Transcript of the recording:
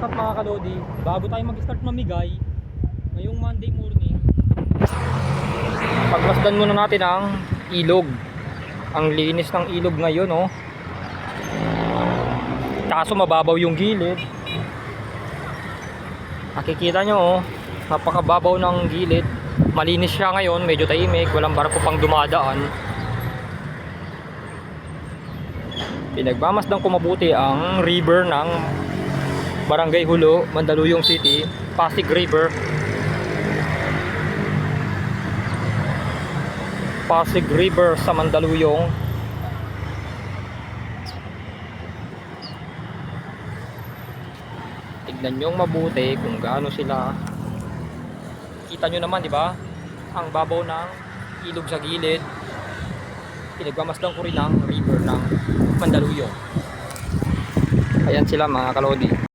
What's up mga kalodi? Bago tayo mag-start mamigay ngayong Monday morning, pagmasdan muna natin ang ilog. Ang linis ng ilog ngayon, oh. Kaso mababaw yung gilid. Nakikita nyo, oh, napakababaw ng gilid. Malinis siya ngayon, medyo tahimik, walang barko pang dumadaan. Pinagmamasdan ko mabuti ang river ng Barangay Hulo, Mandaluyong City, Pasig River. Pasig River sa Mandaluyong. Tignan nyo mabuti kung gaano sila. Kita nyo naman, di ba? Ang babaw ng ilog sa gilid. Pinagmamasdan ko rin ang river ng Mandaluyong. Ayan sila mga kalodi.